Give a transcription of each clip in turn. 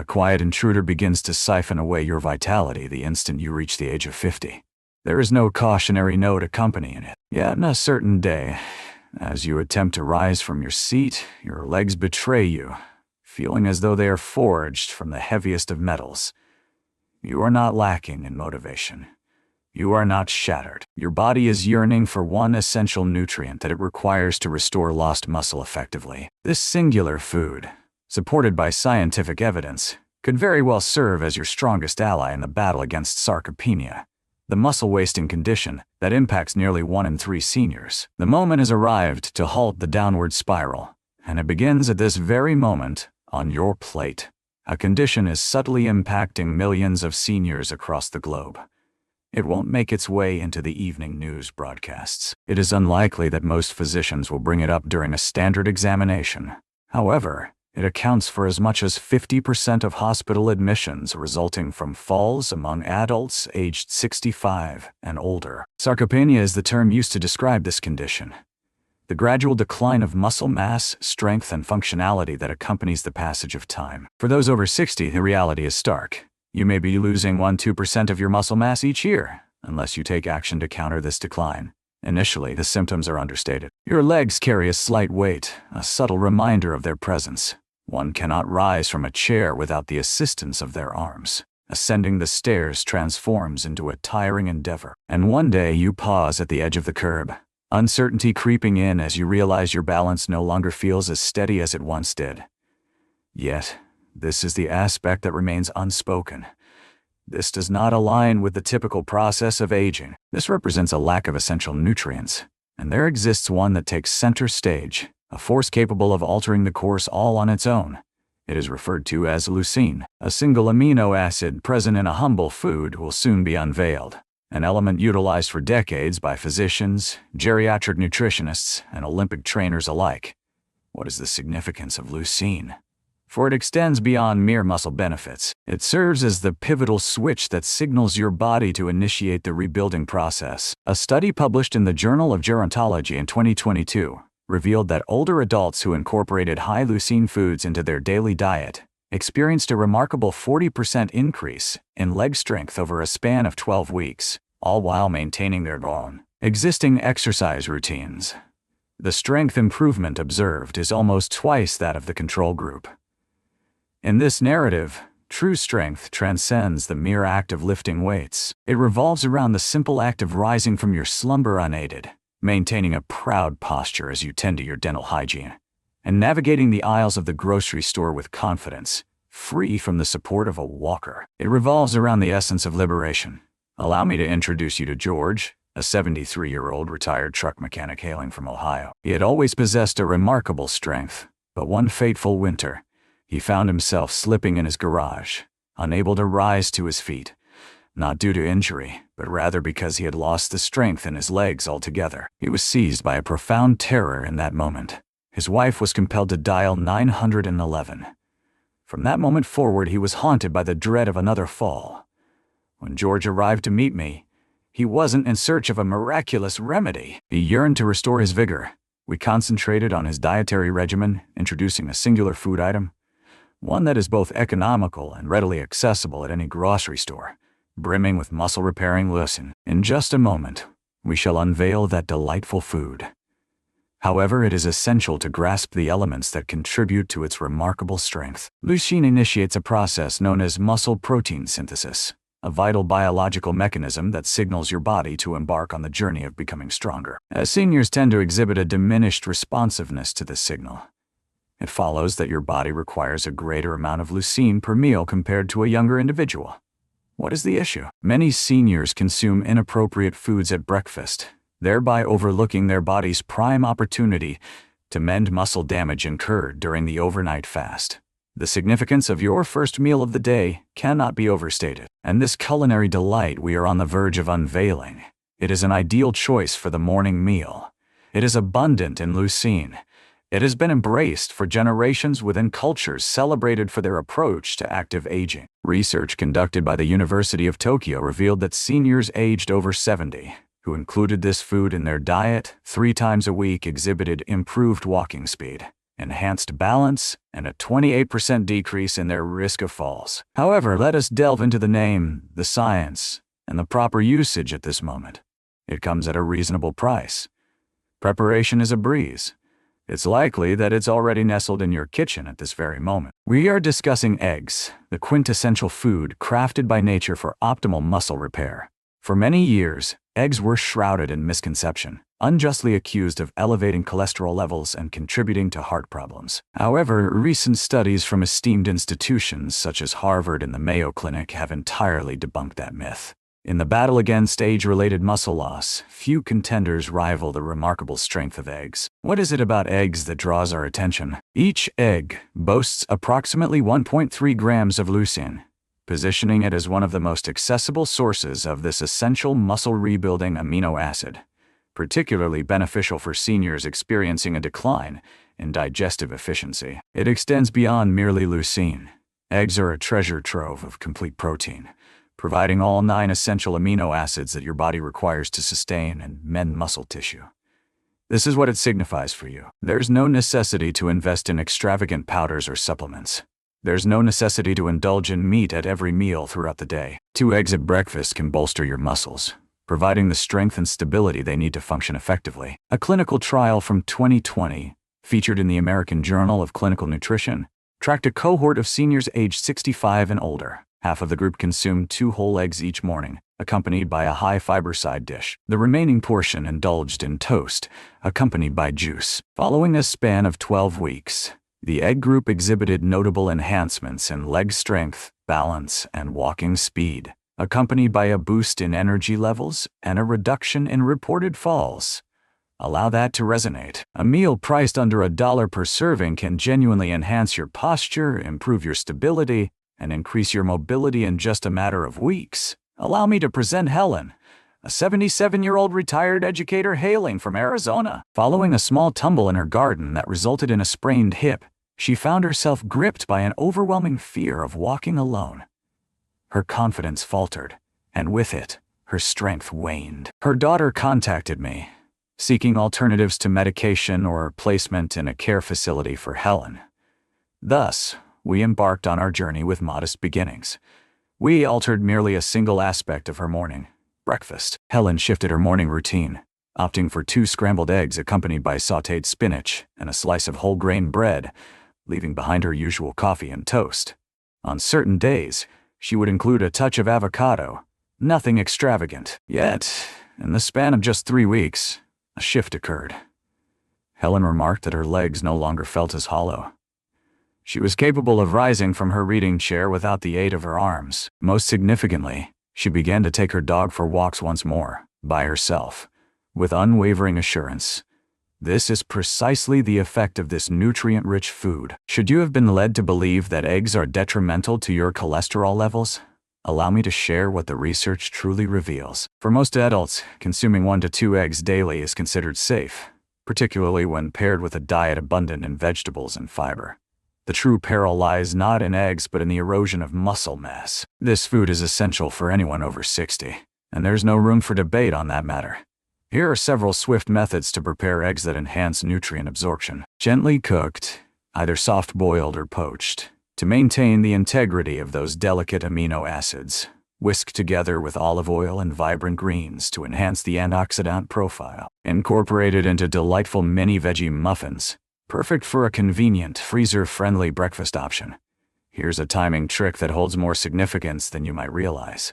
A quiet intruder begins to siphon away your vitality the instant you reach the age of 50. There is no cautionary note accompanying it. Yet on a certain day, as you attempt to rise from your seat, your legs betray you, feeling as though they are forged from the heaviest of metals. You are not lacking in motivation. You are not shattered. Your body is yearning for one essential nutrient that it requires to restore lost muscle effectively. This singular food, supported by scientific evidence, could very well serve as your strongest ally in the battle against sarcopenia, the muscle-wasting condition that impacts nearly 1 in 3 seniors. The moment has arrived to halt the downward spiral, and it begins at this very moment on your plate. A condition is subtly impacting millions of seniors across the globe. It won't make its way into the evening news broadcasts. It is unlikely that most physicians will bring it up during a standard examination. However, it accounts for as much as 50% of hospital admissions resulting from falls among adults aged 65 and older. Sarcopenia is the term used to describe this condition, the gradual decline of muscle mass, strength, and functionality that accompanies the passage of time. For those over 60, the reality is stark. You may be losing 1–2% of your muscle mass each year, unless you take action to counter this decline. Initially, the symptoms are understated. Your legs carry a slight weight, a subtle reminder of their presence. One cannot rise from a chair without the assistance of their arms. Ascending the stairs transforms into a tiring endeavor. And one day you pause at the edge of the curb, uncertainty creeping in as you realize your balance no longer feels as steady as it once did. Yet, this is the aspect that remains unspoken. This does not align with the typical process of aging. This represents a lack of essential nutrients, and there exists one that takes center stage, a force capable of altering the course all on its own. It is referred to as leucine. A single amino acid present in a humble food will soon be unveiled, an element utilized for decades by physicians, geriatric nutritionists, and Olympic trainers alike. What is the significance of leucine? For it extends beyond mere muscle benefits. It serves as the pivotal switch that signals your body to initiate the rebuilding process. A study published in the Journal of Gerontology in 2022 revealed that older adults who incorporated high leucine foods into their daily diet experienced a remarkable 40% increase in leg strength over a span of 12 weeks, all while maintaining their own existing exercise routines. The strength improvement observed is almost twice that of the control group. In this narrative, true strength transcends the mere act of lifting weights. It revolves around the simple act of rising from your slumber unaided, maintaining a proud posture as you tend to your dental hygiene, and navigating the aisles of the grocery store with confidence, free from the support of a walker. It revolves around the essence of liberation. Allow me to introduce you to George, a 73-year-old retired truck mechanic hailing from Ohio. He had always possessed a remarkable strength, but one fateful winter, he found himself slipping in his garage, unable to rise to his feet, not due to injury, but rather because he had lost the strength in his legs altogether. He was seized by a profound terror in that moment. His wife was compelled to dial 911. From that moment forward, he was haunted by the dread of another fall. When George arrived to meet me, he wasn't in search of a miraculous remedy. He yearned to restore his vigor. We concentrated on his dietary regimen, introducing a singular food item, one that is both economical and readily accessible at any grocery store, brimming with muscle-repairing leucine. In just a moment, we shall unveil that delightful food. However, it is essential to grasp the elements that contribute to its remarkable strength. Leucine initiates a process known as muscle protein synthesis, a vital biological mechanism that signals your body to embark on the journey of becoming stronger. As seniors tend to exhibit a diminished responsiveness to this signal, it follows that your body requires a greater amount of leucine per meal compared to a younger individual. What is the issue? Many seniors consume inappropriate foods at breakfast, thereby overlooking their body's prime opportunity to mend muscle damage incurred during the overnight fast. The significance of your first meal of the day cannot be overstated, and this culinary delight we are on the verge of unveiling. It is an ideal choice for the morning meal. It is abundant in leucine. It has been embraced for generations within cultures celebrated for their approach to active aging. Research conducted by the University of Tokyo revealed that seniors aged over 70 who included this food in their diet 3 times a week exhibited improved walking speed, enhanced balance, and a 28% decrease in their risk of falls. However, let us delve into the name, the science, and the proper usage at this moment. It comes at a reasonable price. Preparation is a breeze. It's likely that it's already nestled in your kitchen at this very moment. We are discussing eggs, the quintessential food crafted by nature for optimal muscle repair. For many years, eggs were shrouded in misconception, unjustly accused of elevating cholesterol levels and contributing to heart problems. However, recent studies from esteemed institutions such as Harvard and the Mayo Clinic have entirely debunked that myth. In the battle against age-related muscle loss, few contenders rival the remarkable strength of eggs. What is it about eggs that draws our attention? Each egg boasts approximately 1.3 grams of leucine, positioning it as one of the most accessible sources of this essential muscle-rebuilding amino acid, particularly beneficial for seniors experiencing a decline in digestive efficiency. It extends beyond merely leucine. Eggs are a treasure trove of complete protein, providing all 9 essential amino acids that your body requires to sustain and mend muscle tissue. This is what it signifies for you. There's no necessity to invest in extravagant powders or supplements. There's no necessity to indulge in meat at every meal throughout the day. 2 eggs at breakfast can bolster your muscles, providing the strength and stability they need to function effectively. A clinical trial from 2020, featured in the American Journal of Clinical Nutrition, tracked a cohort of seniors aged 65 and older. Half of the group consumed 2 whole eggs each morning, accompanied by a high-fiber side dish. The remaining portion indulged in toast, accompanied by juice. Following a span of 12 weeks, the egg group exhibited notable enhancements in leg strength, balance, and walking speed, accompanied by a boost in energy levels and a reduction in reported falls. Allow that to resonate. A meal priced under $1 per serving can genuinely enhance your posture, improve your stability, and increase your mobility in just a matter of weeks. Allow me to present Helen, a 77-year-old retired educator hailing from Arizona. Following a small tumble in her garden that resulted in a sprained hip, she found herself gripped by an overwhelming fear of walking alone. Her confidence faltered, and with it, her strength waned. Her daughter contacted me, seeking alternatives to medication or placement in a care facility for Helen. Thus, we embarked on our journey with modest beginnings. We altered merely a single aspect of her morning, breakfast. Helen shifted her morning routine, opting for 2 scrambled eggs accompanied by sautéed spinach and a slice of whole grain bread, leaving behind her usual coffee and toast. On certain days, she would include a touch of avocado, nothing extravagant. Yet, in the span of just 3 weeks, a shift occurred. Helen remarked that her legs no longer felt as hollow. She was capable of rising from her reading chair without the aid of her arms. Most significantly, she began to take her dog for walks once more, by herself, with unwavering assurance. This is precisely the effect of this nutrient-rich food. Should you have been led to believe that eggs are detrimental to your cholesterol levels? Allow me to share what the research truly reveals. For most adults, consuming 1 to 2 eggs daily is considered safe, particularly when paired with a diet abundant in vegetables and fiber. The true peril lies not in eggs but in the erosion of muscle mass. This food is essential for anyone over 60, and there's no room for debate on that matter. Here are several swift methods to prepare eggs that enhance nutrient absorption. Gently cooked, either soft-boiled or poached, to maintain the integrity of those delicate amino acids. Whisk together with olive oil and vibrant greens to enhance the antioxidant profile. Incorporated into delightful mini veggie muffins, perfect for a convenient, freezer-friendly breakfast option. Here's a timing trick that holds more significance than you might realize.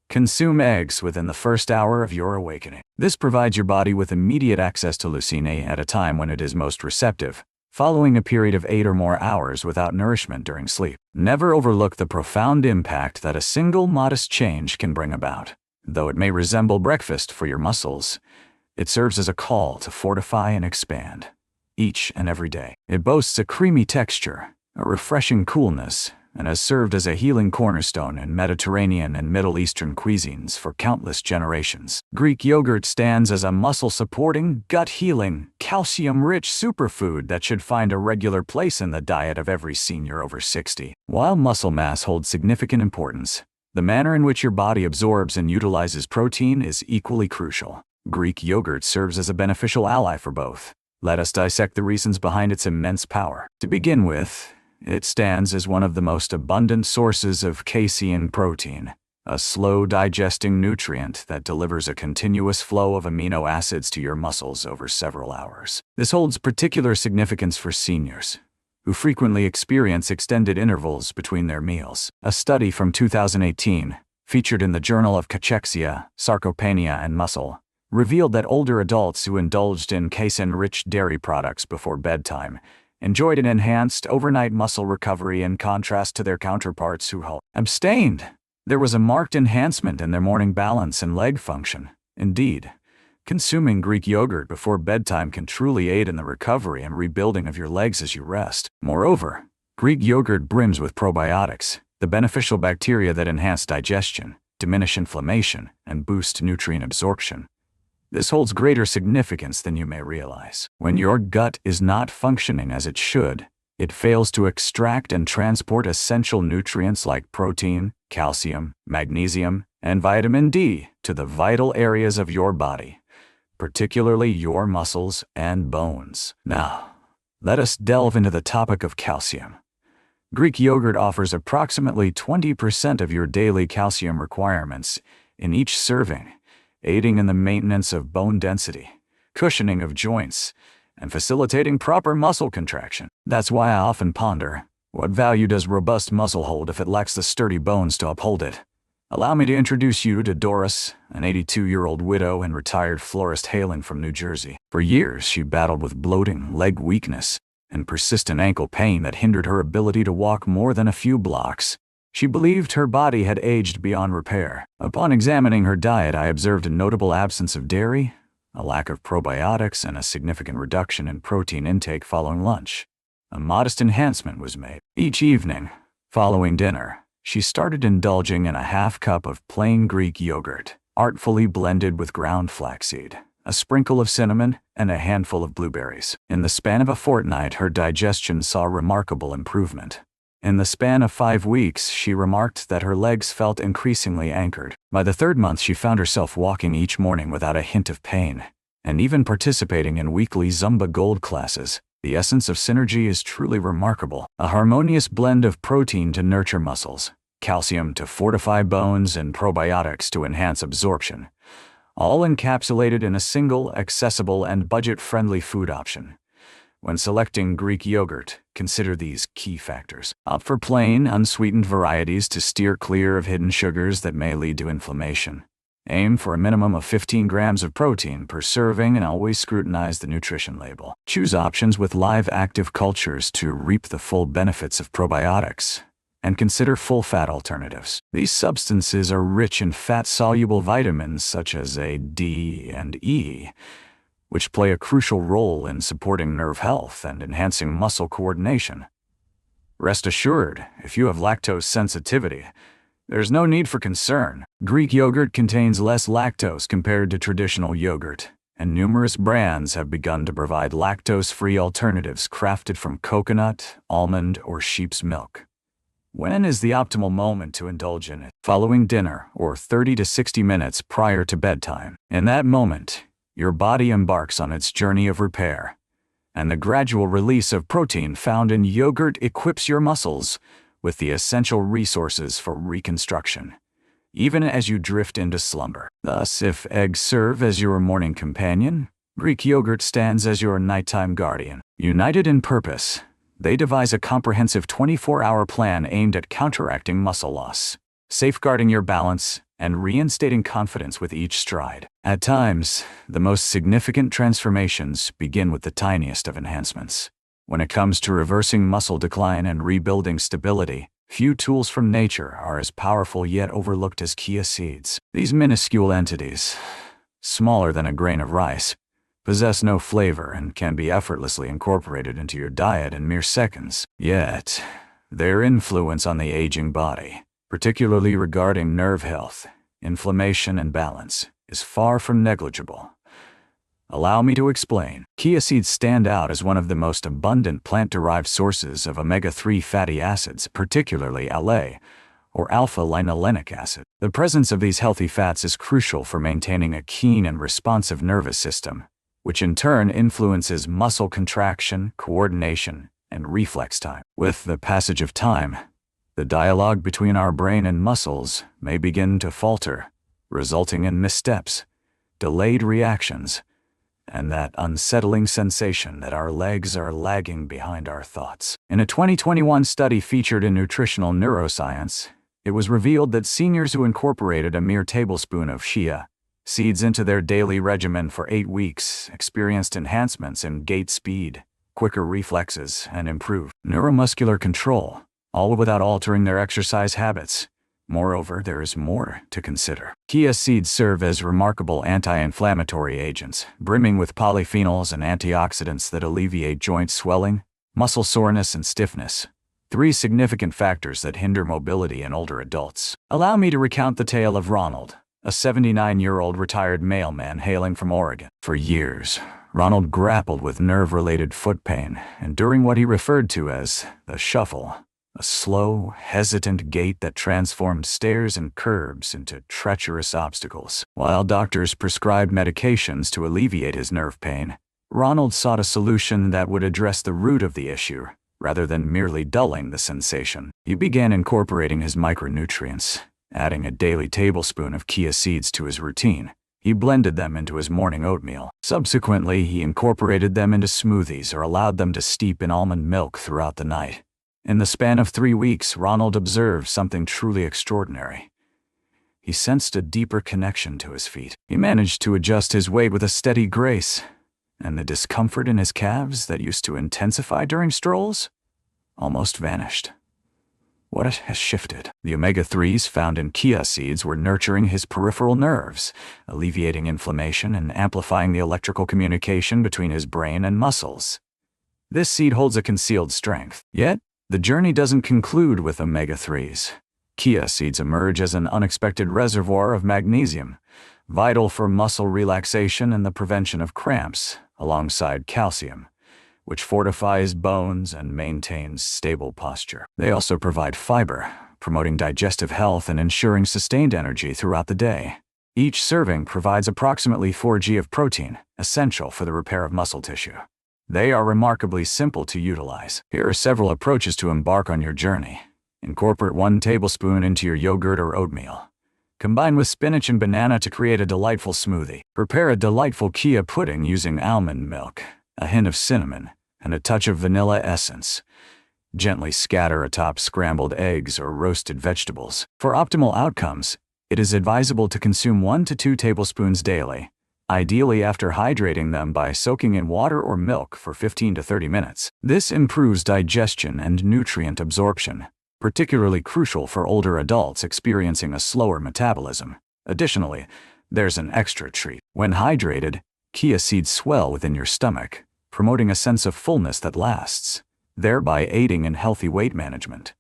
Consume eggs within the first hour of your awakening. This provides your body with immediate access to leucine at a time when it is most receptive, following a period of 8 or more hours without nourishment during sleep. Never overlook the profound impact that a single modest change can bring about. Though it may resemble breakfast for your muscles, it serves as a call to fortify and expand. Each and every day. It boasts a creamy texture, a refreshing coolness, and has served as a healing cornerstone in Mediterranean and Middle Eastern cuisines for countless generations. Greek yogurt stands as a muscle-supporting, gut-healing, calcium-rich superfood that should find a regular place in the diet of every senior over 60. While muscle mass holds significant importance, the manner in which your body absorbs and utilizes protein is equally crucial. Greek yogurt serves as a beneficial ally for both. Let us dissect the reasons behind its immense power. To begin with, it stands as one of the most abundant sources of casein protein, a slow-digesting nutrient that delivers a continuous flow of amino acids to your muscles over several hours. This holds particular significance for seniors, who frequently experience extended intervals between their meals. A study from 2018, featured in the Journal of Cachexia, Sarcopenia, and Muscle, revealed that older adults who indulged in casein-rich dairy products before bedtime enjoyed an enhanced overnight muscle recovery in contrast to their counterparts who abstained. There was a marked enhancement in their morning balance and leg function. Indeed, consuming Greek yogurt before bedtime can truly aid in the recovery and rebuilding of your legs as you rest. Moreover, Greek yogurt brims with probiotics, the beneficial bacteria that enhance digestion, diminish inflammation, and boost nutrient absorption. This holds greater significance than you may realize. When your gut is not functioning as it should, it fails to extract and transport essential nutrients like protein, calcium, magnesium, and vitamin D to the vital areas of your body, particularly your muscles and bones. Now, let us delve into the topic of calcium. Greek yogurt offers approximately 20% of your daily calcium requirements in each serving, aiding in the maintenance of bone density, cushioning of joints, and facilitating proper muscle contraction. That's why I often ponder, what value does robust muscle hold if it lacks the sturdy bones to uphold it? Allow me to introduce you to Doris, an 82-year-old widow and retired florist hailing from New Jersey. For years, she battled with bloating, leg weakness, and persistent ankle pain that hindered her ability to walk more than a few blocks. She believed her body had aged beyond repair. Upon examining her diet, I observed a notable absence of dairy, a lack of probiotics, and a significant reduction in protein intake following lunch. A modest enhancement was made. Each evening, following dinner, she started indulging in a half cup of plain Greek yogurt, artfully blended with ground flaxseed, a sprinkle of cinnamon, and a handful of blueberries. In the span of a fortnight, her digestion saw remarkable improvement. In the span of 5 weeks, she remarked that her legs felt increasingly anchored. By the 3rd month, she found herself walking each morning without a hint of pain, and even participating in weekly Zumba Gold classes. The essence of synergy is truly remarkable. A harmonious blend of protein to nurture muscles, calcium to fortify bones, and probiotics to enhance absorption, all encapsulated in a single, accessible, and budget-friendly food option. When selecting Greek yogurt, consider these key factors. Opt for plain, unsweetened varieties to steer clear of hidden sugars that may lead to inflammation. Aim for a minimum of 15 grams of protein per serving and always scrutinize the nutrition label. Choose options with live active cultures to reap the full benefits of probiotics. And consider full-fat alternatives. These substances are rich in fat-soluble vitamins such as A, D, and E, which play a crucial role in supporting nerve health and enhancing muscle coordination. Rest assured, if you have lactose sensitivity, there's no need for concern. Greek yogurt contains less lactose compared to traditional yogurt, and numerous brands have begun to provide lactose-free alternatives crafted from coconut, almond, or sheep's milk. When is the optimal moment to indulge in it? Following dinner, or 30 to 60 minutes prior to bedtime. In that moment, your body embarks on its journey of repair, and the gradual release of protein found in yogurt equips your muscles with the essential resources for reconstruction, even as you drift into slumber. Thus, if eggs serve as your morning companion, Greek yogurt stands as your nighttime guardian. United in purpose, they devise a comprehensive 24-hour plan aimed at counteracting muscle loss, safeguarding your balance, and reinstating confidence with each stride. At times, the most significant transformations begin with the tiniest of enhancements. When it comes to reversing muscle decline and rebuilding stability, few tools from nature are as powerful yet overlooked as chia seeds. These minuscule entities, smaller than a grain of rice, possess no flavor and can be effortlessly incorporated into your diet in mere seconds. Yet, their influence on the aging body, particularly regarding nerve health, inflammation, and balance, is far from negligible. Allow me to explain. Chia seeds stand out as one of the most abundant plant-derived sources of omega-3 fatty acids, particularly ALA, or alpha-linolenic acid. The presence of these healthy fats is crucial for maintaining a keen and responsive nervous system, which in turn influences muscle contraction, coordination, and reflex time. With the passage of time, the dialogue between our brain and muscles may begin to falter, resulting in missteps, delayed reactions, and that unsettling sensation that our legs are lagging behind our thoughts. In a 2021 study featured in Nutritional Neuroscience, it was revealed that seniors who incorporated a mere tablespoon of chia seeds into their daily regimen for 8 weeks experienced enhancements in gait speed, quicker reflexes, and improved neuromuscular control, all without altering their exercise habits. Moreover, there is more to consider. Chia seeds serve as remarkable anti-inflammatory agents, brimming with polyphenols and antioxidants that alleviate joint swelling, muscle soreness, and stiffness, 3 significant factors that hinder mobility in older adults. Allow me to recount the tale of Ronald, a 79-year-old retired mailman hailing from Oregon. For years, Ronald grappled with nerve-related foot pain, enduring what he referred to as the shuffle, a slow, hesitant gait that transformed stairs and curbs into treacherous obstacles. While doctors prescribed medications to alleviate his nerve pain, Ronald sought a solution that would address the root of the issue, rather than merely dulling the sensation. He began incorporating his micronutrients, adding a daily tablespoon of chia seeds to his routine. He blended them into his morning oatmeal. Subsequently, he incorporated them into smoothies or allowed them to steep in almond milk throughout the night. In the span of 3 weeks, Ronald observed something truly extraordinary. He sensed a deeper connection to his feet. He managed to adjust his weight with a steady grace, and the discomfort in his calves that used to intensify during strolls almost vanished. What has shifted? The omega-3s found in chia seeds were nurturing his peripheral nerves, alleviating inflammation and amplifying the electrical communication between his brain and muscles. This seed holds a concealed strength. Yet, the journey doesn't conclude with omega-3s. Chia seeds emerge as an unexpected reservoir of magnesium, vital for muscle relaxation and the prevention of cramps, alongside calcium, which fortifies bones and maintains stable posture. They also provide fiber, promoting digestive health and ensuring sustained energy throughout the day. Each serving provides approximately 4 g of protein, essential for the repair of muscle tissue. They are remarkably simple to utilize. Here are several approaches to embark on your journey. Incorporate 1 tablespoon into your yogurt or oatmeal. Combine with spinach and banana to create a delightful smoothie. Prepare a delightful chia pudding using almond milk, a hint of cinnamon, and a touch of vanilla essence. Gently scatter atop scrambled eggs or roasted vegetables. For optimal outcomes, it is advisable to consume 1 to 2 tablespoons daily, ideally after hydrating them by soaking in water or milk for 15 to 30 minutes. This improves digestion and nutrient absorption, particularly crucial for older adults experiencing a slower metabolism. Additionally, there's an extra treat. When hydrated, chia seeds swell within your stomach, promoting a sense of fullness that lasts, thereby aiding in healthy weight management,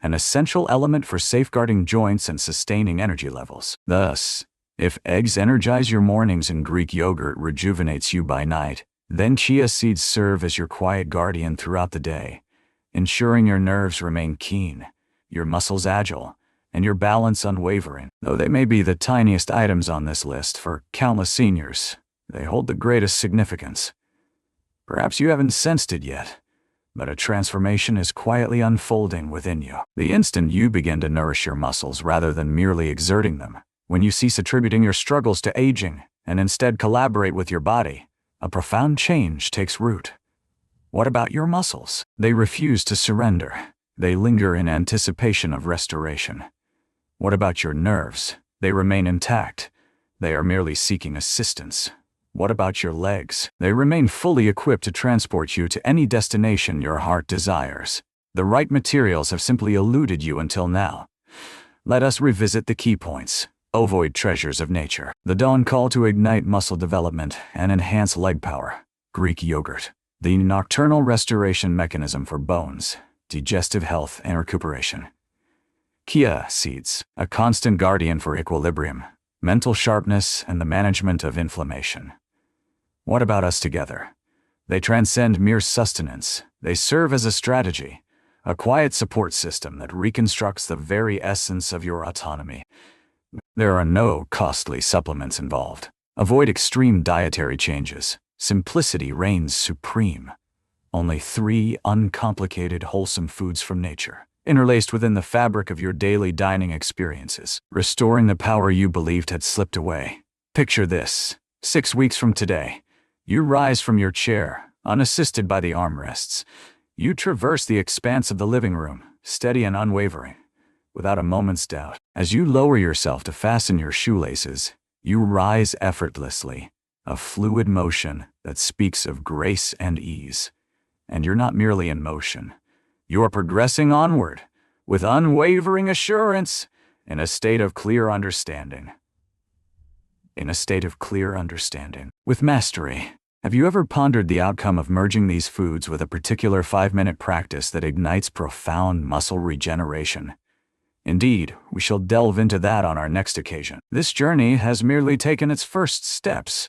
an essential element for safeguarding joints and sustaining energy levels. Thus, if eggs energize your mornings and Greek yogurt rejuvenates you by night, then chia seeds serve as your quiet guardian throughout the day, ensuring your nerves remain keen, your muscles agile, and your balance unwavering. Though they may be the tiniest items on this list, for countless seniors, they hold the greatest significance. Perhaps you haven't sensed it yet, but a transformation is quietly unfolding within you. The instant you begin to nourish your muscles rather than merely exerting them, when you cease attributing your struggles to aging and instead collaborate with your body, a profound change takes root. What about your muscles? They refuse to surrender. They linger in anticipation of restoration. What about your nerves? They remain intact. They are merely seeking assistance. What about your legs? They remain fully equipped to transport you to any destination your heart desires. The right materials have simply eluded you until now. Let us revisit the key points. Ovoid treasures of nature. The dawn call to ignite muscle development and enhance leg power. Greek yogurt. The nocturnal restoration mechanism for bones, digestive health, and recuperation. Chia seeds. A constant guardian for equilibrium, mental sharpness, and the management of inflammation. What about us together? They transcend mere sustenance. They serve as a strategy, a quiet support system that reconstructs the very essence of your autonomy. There are no costly supplements involved. Avoid extreme dietary changes. Simplicity reigns supreme. Only 3 uncomplicated, wholesome foods from nature, interlaced within the fabric of your daily dining experiences, restoring the power you believed had slipped away. Picture this. 6 weeks from today, you rise from your chair, unassisted by the armrests. You traverse the expanse of the living room, steady and unwavering, without a moment's doubt. As you lower yourself to fasten your shoelaces, you rise effortlessly, a fluid motion that speaks of grace and ease. And you're not merely in motion. You're progressing onward, with unwavering assurance, in a state of clear understanding. With mastery. Have you ever pondered the outcome of merging these foods with a particular 5-minute practice that ignites profound muscle regeneration? Indeed, we shall delve into that on our next occasion. This journey has merely taken its first steps.